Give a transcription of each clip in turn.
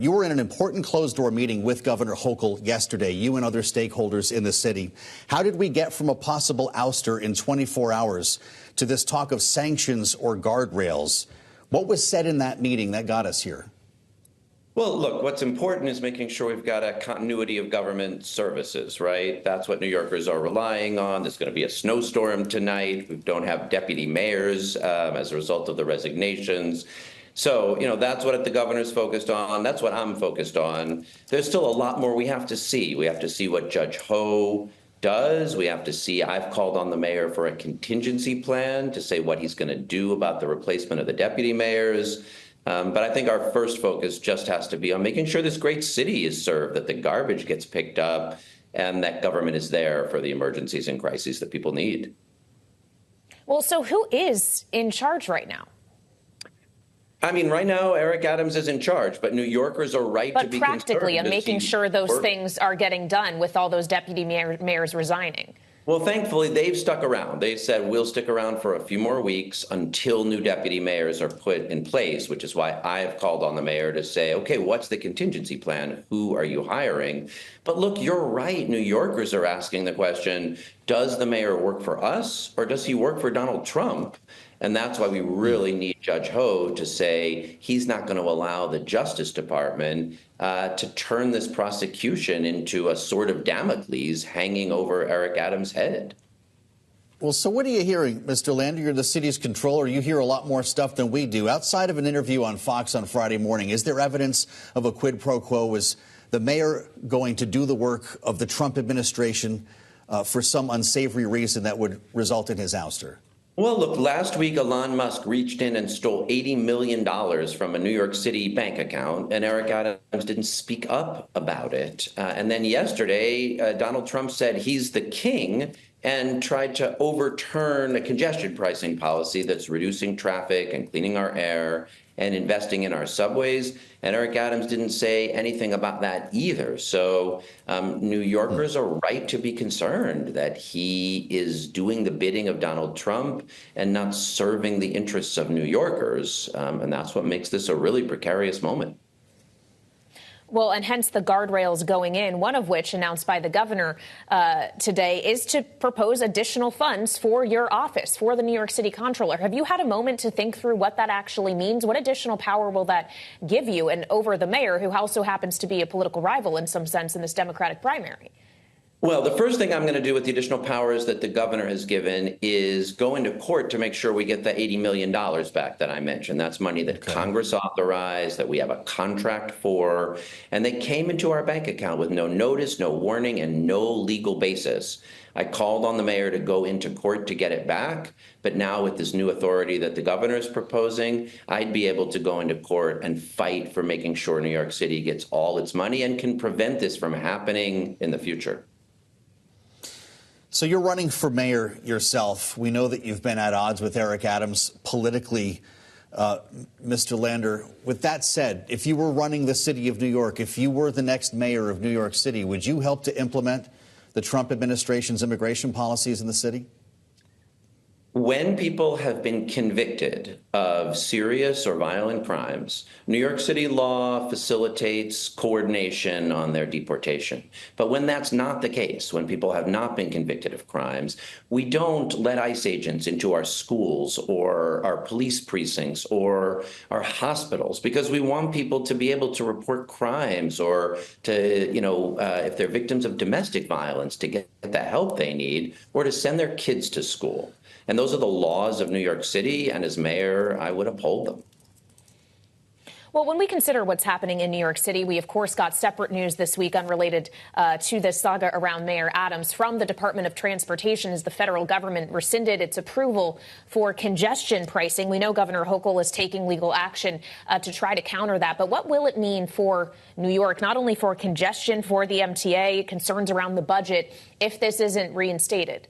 You were in an important closed-door meeting with Governor Hochul yesterday, you and other stakeholders in the city. How did we get from a possible ouster in 24 hours to this talk of sanctions or guardrails? What was said in that meeting that got us here? Well, look, what's important is making sure we've got a continuity of government services, right? That's what New Yorkers are relying on. There's going to be a snowstorm tonight. We don't have deputy mayors as a result of the resignations. So, that's what the governor's focused on. That's what I'm focused on. There's still a lot more we have to see. We have to see what Judge Ho does. We have to see, I've called on the mayor for a contingency plan to say what he's going to do about the replacement of the deputy mayors. But I think our first focus just has to be on making sure this great city is served, that the garbage gets picked up, and that government is there for the emergencies and crises that people need. Well, so who is in charge right now? I mean, right now, Eric Adams is in charge, but New Yorkers are right to be concerned. But practically, and making sure those things are getting done with all those deputy mayors resigning. Well, thankfully, they've stuck around. They said we'll stick around for a few more weeks until new deputy mayors are put in place, which is why I've called on the mayor to say, OK, what's the contingency plan? Who are you hiring? But look, you're right. New Yorkers are asking the question, does the mayor work for us or does he work for Donald Trump? And that's why we really need Judge Ho to say he's not going to allow the Justice Department to turn this prosecution into a sword of Damocles hanging over Eric Adams' head. Well, so what are you hearing, Mr. Lander? You're the city's controller. You hear a lot more stuff than we do. Outside of an interview on Fox on Friday morning, is there evidence of a quid pro quo? Was the mayor going to do the work of the Trump administration for some unsavory reason that would result in his ouster? Well, look, last week, Elon Musk reached in and stole $80 million from a New York City bank account, and Eric Adams didn't speak up about it. And then yesterday, Donald Trump said he's the king and tried to overturn a congestion pricing policy that's reducing traffic and cleaning our air and investing in our subways. And Eric Adams didn't say anything about that either. So New Yorkers are right to be concerned that he is doing the bidding of Donald Trump and not serving the interests of New Yorkers. And that's what makes this a really precarious moment. Well, and hence the guardrails going in, one of which announced by the governor today is to propose additional funds for your office, for the New York City Comptroller. Have you had a moment to think through what that actually means? What additional power will that give you and over the mayor, who also happens to be a political rival in some sense in this Democratic primary? Well, the first thing I'm going to do with the additional powers that the governor has given is go into court to make sure we get the $80 million back that I mentioned. That's money that Congress authorized, that we have a contract for, and they came into our bank account with no notice, no warning, and no legal basis. I called on the mayor to go into court to get it back, but now with this new authority that the governor is proposing, I'd be able to go into court and fight for making sure New York City gets all its money and can prevent this from happening in the future. So you're running for mayor yourself. We know that you've been at odds with Eric Adams politically, Mr. Lander. With that said, if you were running the city of New York, if you were the next mayor of New York City, would you help to implement the Trump administration's immigration policies in the city? When people have been convicted of serious or violent crimes, New York City law facilitates coordination on their deportation. But when that's not the case, when people have not been convicted of crimes, we don't let ICE agents into our schools or our police precincts or our hospitals because we want people to be able to report crimes or to, if they're victims of domestic violence, to get the help they need or to send their kids to school. And those are the laws of New York City, and as mayor, I would uphold them. Well, when we consider what's happening in New York City, we, of course, got separate news this week unrelated to this saga around Mayor Adams from the Department of Transportation as the federal government rescinded its approval for congestion pricing. We know Governor Hochul is taking legal action to try to counter that. But what will it mean for New York, not only for congestion, for the MTA, concerns around the budget, if this isn't reinstated?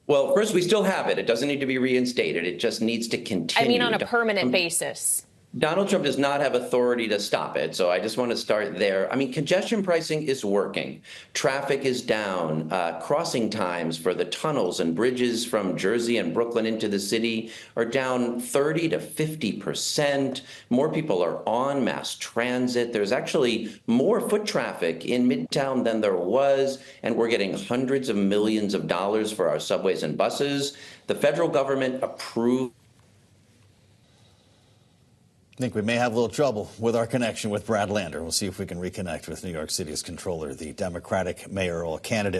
Well, first, we still have it. It doesn't need to be reinstated. It just needs to continue. I mean, on a permanent basis. Donald Trump does not have authority to stop it, so I just want to start there. I mean, congestion pricing is working. Traffic is down. Crossing times for the tunnels and bridges from Jersey and Brooklyn into the city are down 30 to 50%. More people are on mass transit. There's actually more foot traffic in Midtown than there was, and we're getting hundreds of millions of dollars for our subways and buses. The federal government approved. I think we may have a little trouble with our connection with Brad Lander. We'll see if we can reconnect with New York City's Comptroller, the Democratic mayoral candidate.